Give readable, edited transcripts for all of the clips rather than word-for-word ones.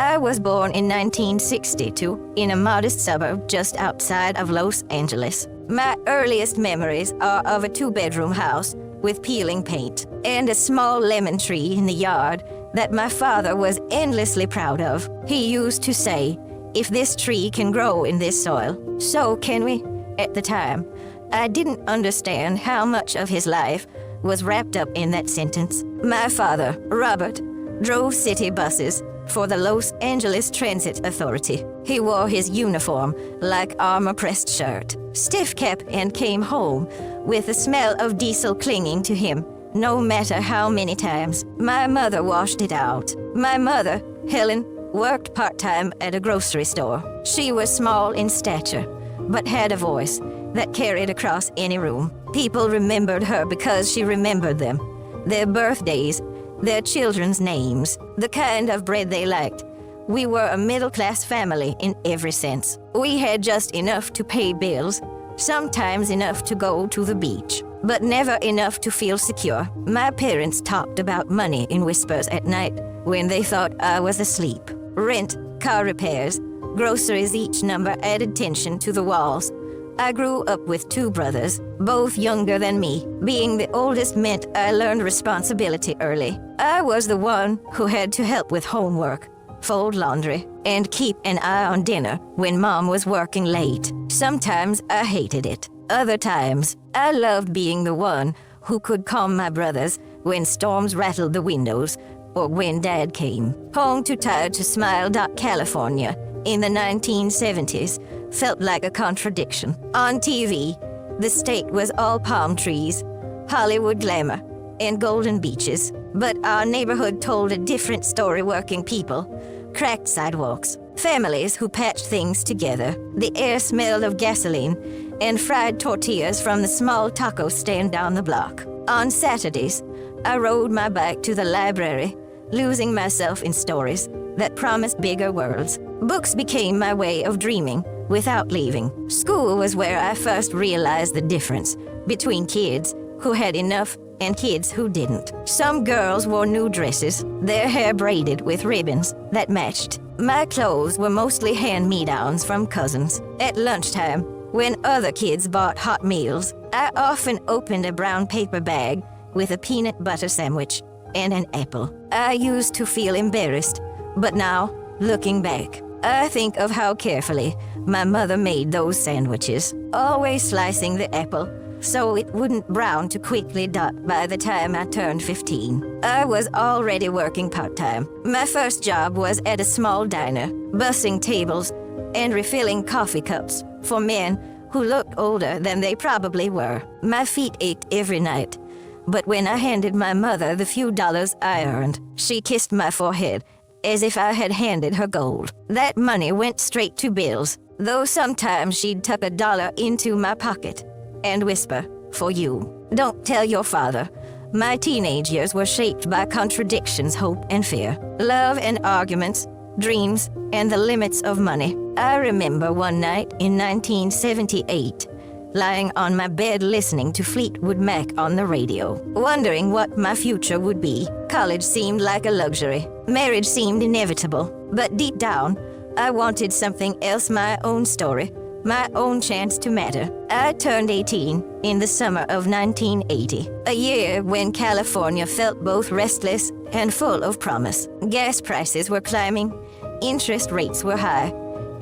I was born in 1962 in a modest suburb just outside of Los Angeles. My earliest memories are of a two-bedroom house with peeling paint and a small lemon tree in the yard that my father was endlessly proud of. He used to say, "If this tree can grow in this soil, so can we." At the time, I didn't understand how much of his life was wrapped up in that sentence. My father, Robert, drove city buses for the Los Angeles Transit Authority. He wore his uniform like armor-pressed shirt, stiff cap, and came home with the smell of diesel clinging to him, no matter how many times my mother washed it out. My mother, Helen, worked part-time at a grocery store. She was small in stature, but had a voice that carried across any room. People remembered her because she remembered them, their birthdays, their children's names, the kind of bread they liked. We were a middle-class family in every sense. We had just enough to pay bills, sometimes enough to go to the beach, but never enough to feel secure. My parents talked about money in whispers at night when they thought I was asleep. Rent, car repairs, groceries, each number added tension to the walls. I grew up with two brothers, both younger than me. Being the oldest meant I learned responsibility early. I was the one who had to help with homework, fold laundry, and keep an eye on dinner when Mom was working late. Sometimes I hated it. Other times, I loved being the one who could calm my brothers when storms rattled the windows or when Dad came home too tired to smile. California in the 1970s felt like a contradiction. On TV, the state was all palm trees, Hollywood glamour, and golden beaches. But our neighborhood told a different story. Working people, cracked sidewalks, families who patched things together. The air smelled of gasoline and fried tortillas from the small taco stand down the block. On Saturdays, I rode my bike to the library, losing myself in stories that promised bigger worlds. Books became my way of dreaming without leaving. School was where I first realized the difference between kids who had enough and kids who didn't. Some girls wore new dresses, their hair braided with ribbons that matched. My clothes were mostly hand-me-downs from cousins. At lunchtime, when other kids bought hot meals, I often opened a brown paper bag with a peanut butter sandwich and an apple. I used to feel embarrassed, but now, looking back, I think of how carefully my mother made those sandwiches, always slicing the apple so it wouldn't brown too quickly. By the time I turned 15, I was already working part-time. My first job was at a small diner, bussing tables and refilling coffee cups for men who looked older than they probably were. My feet ached every night, but when I handed my mother the few dollars I earned, she kissed my forehead as if I had handed her gold. That money went straight to bills, though sometimes she'd tuck $1 into my pocket and whisper, "For you. Don't tell your father." My teenage years were shaped by contradictions, hope and fear, love and arguments, dreams and the limits of money. I remember one night in 1978, lying on my bed listening to Fleetwood Mac on the radio, wondering what my future would be. College seemed like a luxury. Marriage seemed inevitable. But deep down, I wanted something else, my own story, my own chance to matter. I turned 18 in the summer of 1980, a year when California felt both restless and full of promise. Gas prices were climbing, interest rates were high,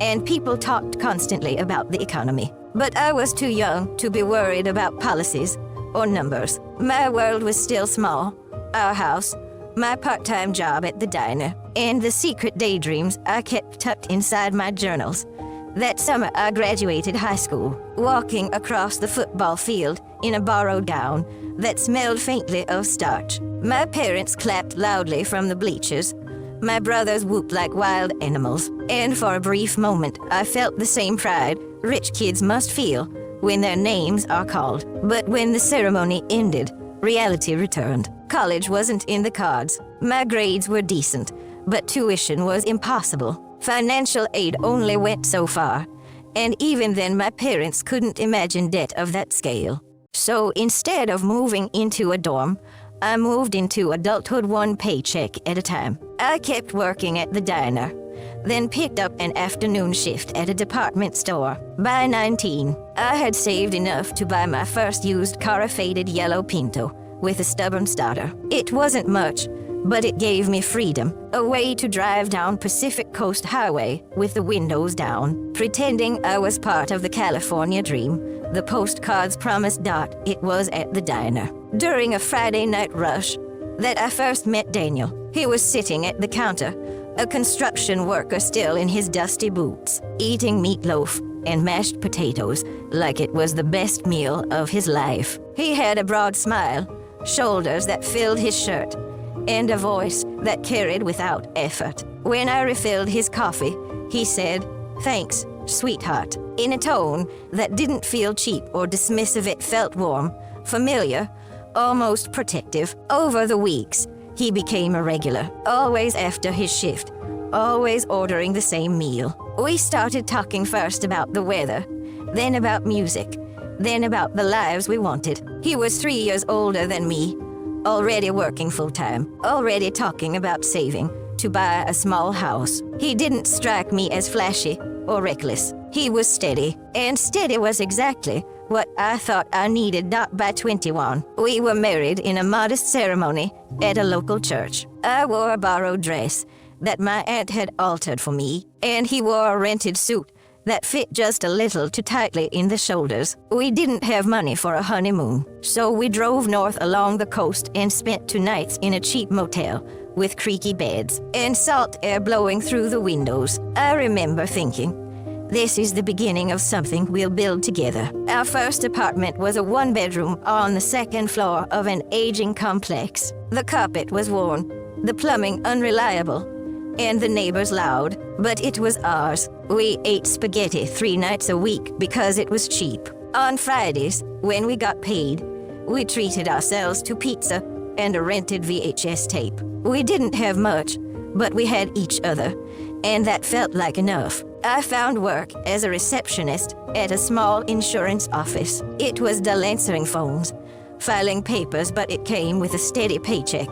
and people talked constantly about the economy. But I was too young to be worried about policies or numbers. My world was still small. Our house, my part-time job at the diner, and the secret daydreams I kept tucked inside my journals. That summer I graduated high school, walking across the football field in a borrowed gown that smelled faintly of starch. My parents clapped loudly from the bleachers. My brothers whooped like wild animals, and for a brief moment I felt the same pride rich kids must feel when their names are called. But when the ceremony ended, reality returned. College wasn't in the cards. My grades were decent, but tuition was impossible. Financial aid only went so far, and even then my parents couldn't imagine debt of that scale. So instead of moving into a dorm, I moved into adulthood one paycheck at a time. I kept working at the diner, then picked up an afternoon shift at a department store. By 19, I had saved enough to buy my first used car, a faded yellow Pinto with a stubborn starter. It wasn't much, but it gave me freedom, a way to drive down Pacific Coast Highway with the windows down, pretending I was part of the California dream. The postcards promised it was at the diner. During a Friday night rush that I first met Daniel. He was sitting at the counter, a construction worker still in his dusty boots, eating meatloaf and mashed potatoes like it was the best meal of his life. He had a broad smile, shoulders that filled his shirt, and a voice that carried without effort. When I refilled his coffee, he said, "Thanks, sweetheart," in a tone that didn't feel cheap or dismissive. It felt warm, familiar, almost protective. Over the weeks, he became a regular, always after his shift, always ordering the same meal. We started talking first about the weather, then about music, then about the lives we wanted. He was 3 years older than me, already working full-time, already talking about saving to buy a small house. He didn't strike me as flashy or reckless. He was steady, and steady was exactly what I thought I needed. By 21, we were married in a modest ceremony at a local church. I wore a borrowed dress that my aunt had altered for me, and he wore a rented suit that fit just a little too tightly in the shoulders. We didn't have money for a honeymoon, so we drove north along the coast and spent 2 nights in a cheap motel with creaky beds and salt air blowing through the windows. I remember thinking, this is the beginning of something we'll build together. Our first apartment was a 1-bedroom on the 2nd floor of an aging complex. The carpet was worn, the plumbing unreliable, and the neighbors loud, but it was ours. We ate spaghetti 3 nights a week because it was cheap. On Fridays, when we got paid, we treated ourselves to pizza and a rented VHS tape. We didn't have much, but we had each other, and that felt like enough. I found work as a receptionist at a small insurance office. It was dull answering phones, filing papers, but it came with a steady paycheck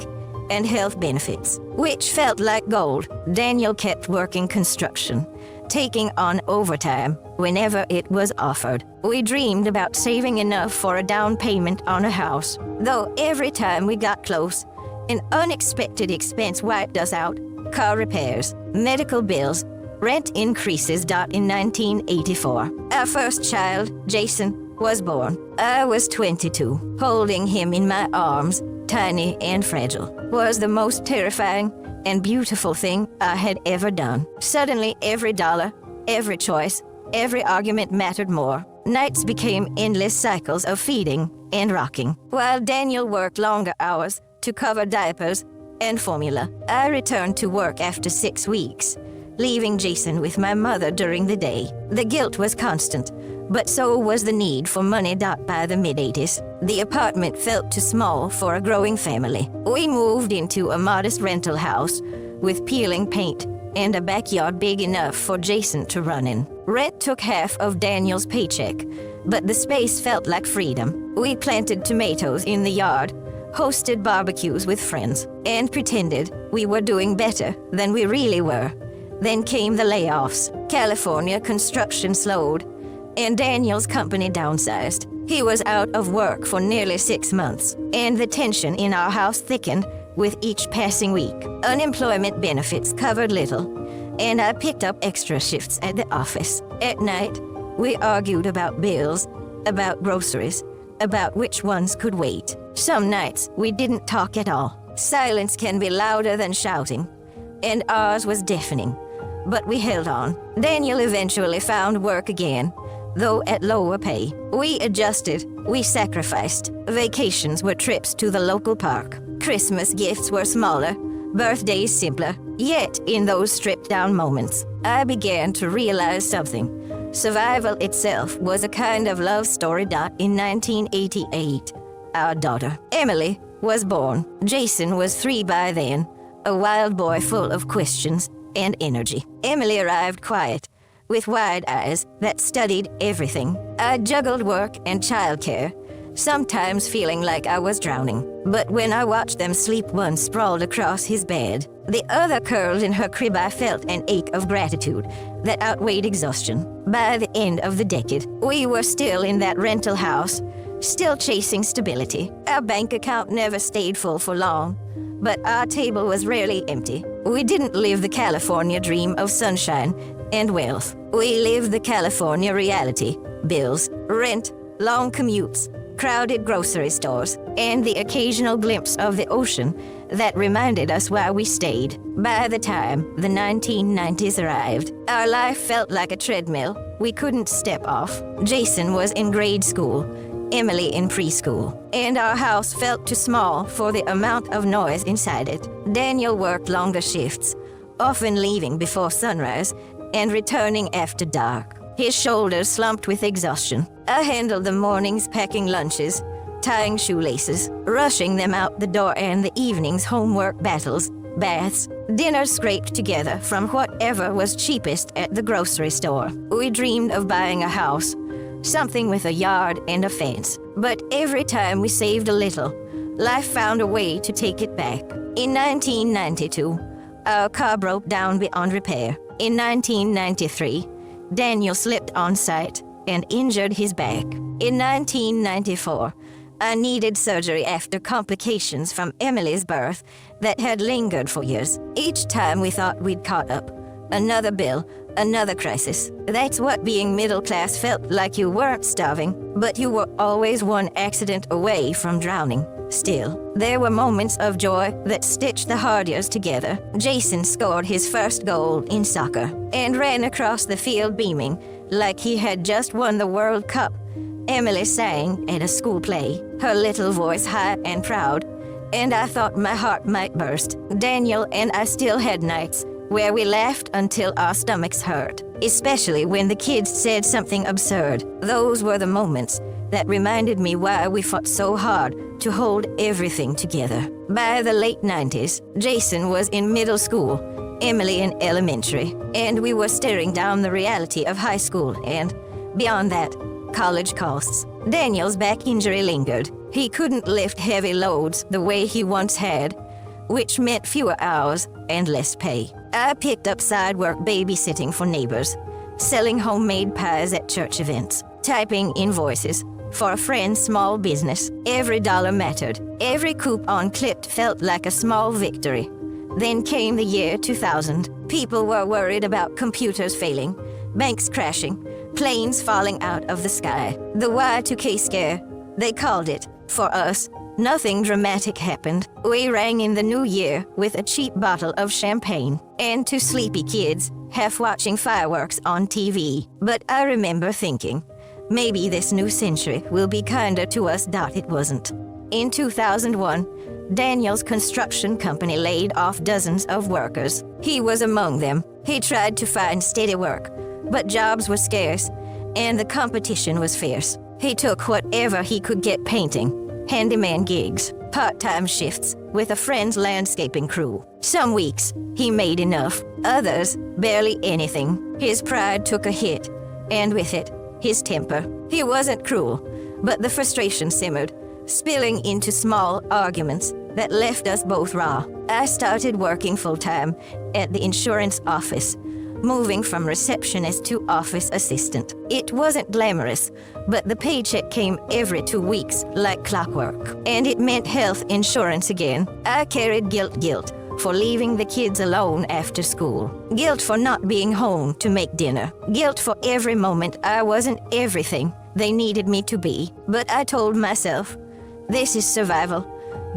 and health benefits, which felt like gold. Daniel kept working construction, taking on overtime whenever it was offered. We dreamed about saving enough for a down payment on a house, though every time we got close, an unexpected expense wiped us out. Car repairs, medical bills, rent increases. In 1984, our first child, Jason, was born. I was 22. Holding him in my arms, tiny and fragile, was the most terrifying and beautiful thing I had ever done. Suddenly, every dollar, every choice, every argument mattered more. Nights became endless cycles of feeding and rocking, while Daniel worked longer hours to cover diapers and formula. I returned to work after 6 weeks, leaving Jason with my mother during the day. The guilt was constant, but so was the need for money. By the mid-80s, the apartment felt too small for a growing family. We moved into a modest rental house with peeling paint and a backyard big enough for Jason to run in. Rent took half of Daniel's paycheck, but the space felt like freedom. We planted tomatoes in the yard, hosted barbecues with friends, and pretended we were doing better than we really were. Then came the layoffs. California construction slowed, and Daniel's company downsized. He was out of work for nearly 6 months, and the tension in our house thickened with each passing week. Unemployment benefits covered little, and I picked up extra shifts at the office. At night, we argued about bills, about groceries, about which ones could wait. Some nights, we didn't talk at all. Silence can be louder than shouting, and ours was deafening. But we held on. Daniel eventually found work again, though at lower pay. We adjusted, we sacrificed. Vacations were trips to the local park. Christmas gifts were smaller, birthdays simpler. Yet, in those stripped-down moments, I began to realize something. Survival itself was a kind of love story. In 1988, our daughter, Emily, was born. Jason was 3 by then, a wild boy full of questions and energy. Emily arrived quiet, with wide eyes that studied everything. I juggled work and childcare, sometimes feeling like I was drowning. But when I watched them sleep, one sprawled across his bed, the other curled in her crib, I felt an ache of gratitude that outweighed exhaustion. By the end of the decade, we were still in that rental house, still chasing stability. Our bank account never stayed full for long, but our table was rarely empty. We didn't live the California dream of sunshine and wealth. We lived the California reality: bills, rent, long commutes, crowded grocery stores, and the occasional glimpse of the ocean that reminded us why we stayed. By the time the 1990s arrived, our life felt like a treadmill we couldn't step off. Jason was in grade school, Emily in preschool, and our house felt too small for the amount of noise inside it. Daniel worked longer shifts, often leaving before sunrise and returning after dark. His shoulders slumped with exhaustion. I handled the mornings, packing lunches, tying shoelaces, rushing them out the door, and the evenings, homework battles, baths, dinners scraped together from whatever was cheapest at the grocery store. We dreamed of buying a house, something with a yard and a fence. But every time we saved a little, life found a way to take it back. In 1992, our car broke down beyond repair. In 1993, Daniel slipped on site and injured his back. In 1994, I needed surgery after complications from Emily's birth that had lingered for years. Each time we thought we'd caught up, another bill, another crisis. That's what being middle class felt like. You weren't starving, but you were always one accident away from drowning. Still, there were moments of joy that stitched the hard years together. Jason scored his first goal in soccer and ran across the field beaming like he had just won the World Cup. Emily sang at a school play, her little voice high and proud, and I thought my heart might burst. Daniel and I still had nights where we laughed until our stomachs hurt, especially when the kids said something absurd. Those were the moments that reminded me why we fought so hard to hold everything together. By the late 90s, Jason was in middle school, Emily in elementary, and we were staring down the reality of high school and, beyond that, college costs. Daniel's back injury lingered. He couldn't lift heavy loads the way he once had, which meant fewer hours and less pay. I picked up side work babysitting for neighbors, selling homemade pies at church events, typing invoices for a friend's small business. Every dollar mattered. Every coupon clipped felt like a small victory. Then came the year 2000. People were worried about computers failing, banks crashing, planes falling out of the sky. The Y2K scare, they called it. For us, nothing dramatic happened. We rang in the new year with a cheap bottle of champagne and two sleepy kids, half watching fireworks on TV. But I remember thinking, maybe this new century will be kinder to us. It wasn't. In 2001, Daniel's construction company laid off dozens of workers. He was among them. He tried to find steady work, but jobs were scarce, and the competition was fierce. He took whatever he could get: painting, handyman gigs, part-time shifts with a friend's landscaping crew. Some weeks, he made enough. Others, barely anything. His pride took a hit, and with it, his temper. He wasn't cruel, but the frustration simmered, spilling into small arguments that left us both raw. I started working full-time at the insurance office, moving from receptionist to office assistant. It wasn't glamorous, but the paycheck came every 2 weeks like clockwork. And it meant health insurance again. I carried guilt for leaving the kids alone after school. Guilt for not being home to make dinner. Guilt for every moment I wasn't everything they needed me to be. But I told myself, this is survival.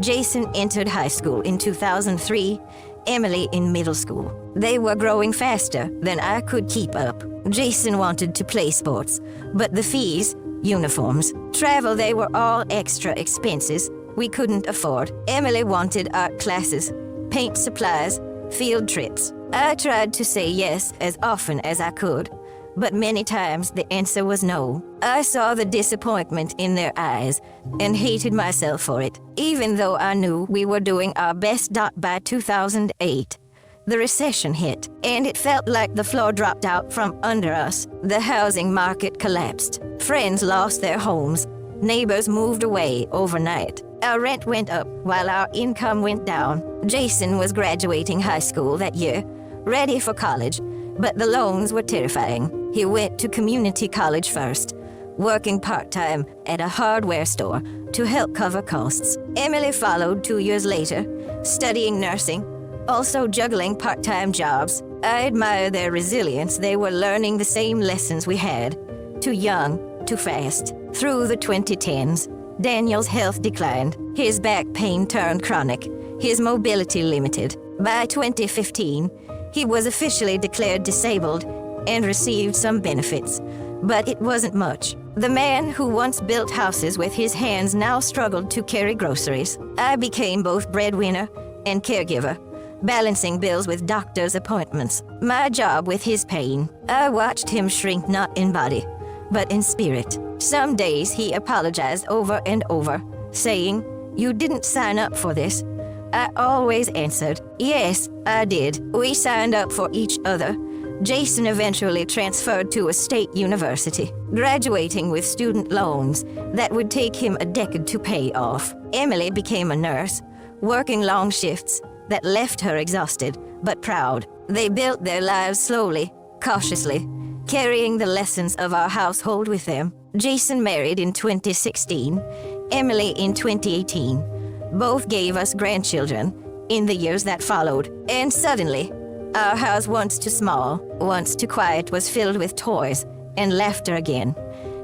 Jason entered high school in 2003, Emily in middle school. They were growing faster than I could keep up. Jason wanted to play sports, but the fees, uniforms, travel, they were all extra expenses we couldn't afford. Emily wanted art classes, paint supplies, field trips. I tried to say yes as often as I could, but many times the answer was no. I saw the disappointment in their eyes and hated myself for it, even though I knew we were doing our best. By 2008, the recession hit, and it felt like the floor dropped out from under us. The housing market collapsed. Friends lost their homes. Neighbors moved away overnight. Our rent went up while our income went down. Jason was graduating high school that year, ready for college, but the loans were terrifying. He went to community college first, working part-time at a hardware store to help cover costs. Emily followed 2 years later, studying nursing, also juggling part-time jobs. I admire their resilience. They were learning the same lessons we had. Too young, too fast. Through the 2010s, Daniel's health declined. His back pain turned chronic, his mobility limited. By 2015, he was officially declared disabled and received some benefits, but it wasn't much. The man who once built houses with his hands now struggled to carry groceries. I became both breadwinner and caregiver, balancing bills with doctor's appointments. My job with his pain. I watched him shrink not in body, but in spirit. Some days he apologized over and over, saying, "You didn't sign up for this." I always answered, "Yes, I did." We signed up for each other. Jason eventually transferred to a state university, graduating with student loans that would take him a decade to pay off. Emily became a nurse, working long shifts that left her exhausted but proud. They built their lives slowly, cautiously, carrying the lessons of our household with them. Jason married in 2016, Emily in 2018. Both gave us grandchildren in the years that followed. And suddenly, our house, once too small, once too quiet, was filled with toys and laughter again.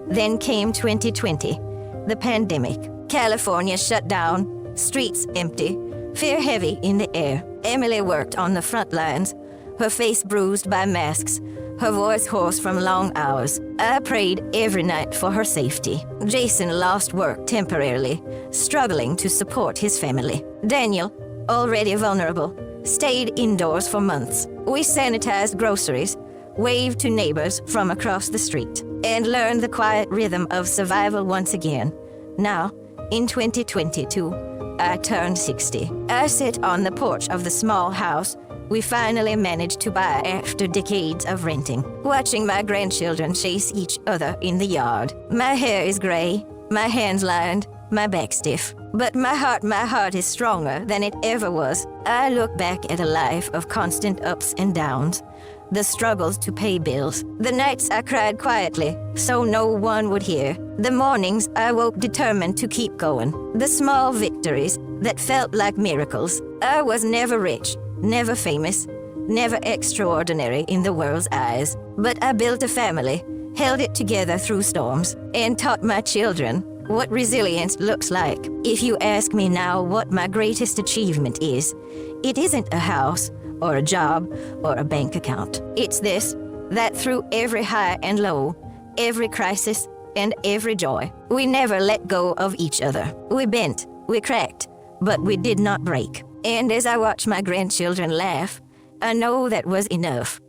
Then came 2020, the pandemic. California shut down, streets empty, fear heavy in the air. Emily worked on the front lines, her face bruised by masks, her voice hoarse from long hours. I prayed every night for her safety. Jason lost work temporarily, struggling to support his family. Daniel, already vulnerable, stayed indoors for months. We sanitized groceries, waved to neighbors from across the street, and learned the quiet rhythm of survival once again. Now, in 2022, I turned 60. I sit on the porch of the small house we finally managed to buy after decades of renting, watching my grandchildren chase each other in the yard. My hair is gray, my hands lined, my back stiff. But my heart is stronger than it ever was. I look back at a life of constant ups and downs. The struggles to pay bills. The nights I cried quietly, so no one would hear. The mornings I woke determined to keep going. The small victories that felt like miracles. I was never rich, never famous, never extraordinary in the world's eyes. But I built a family, held it together through storms, and taught my children what resilience looks like. If you ask me now what my greatest achievement is, it isn't a house, or a job, or a bank account. It's this, that through every high and low, every crisis, and every joy, we never let go of each other. We bent, we cracked, but we did not break. And as I watch my grandchildren laugh, I know that was enough.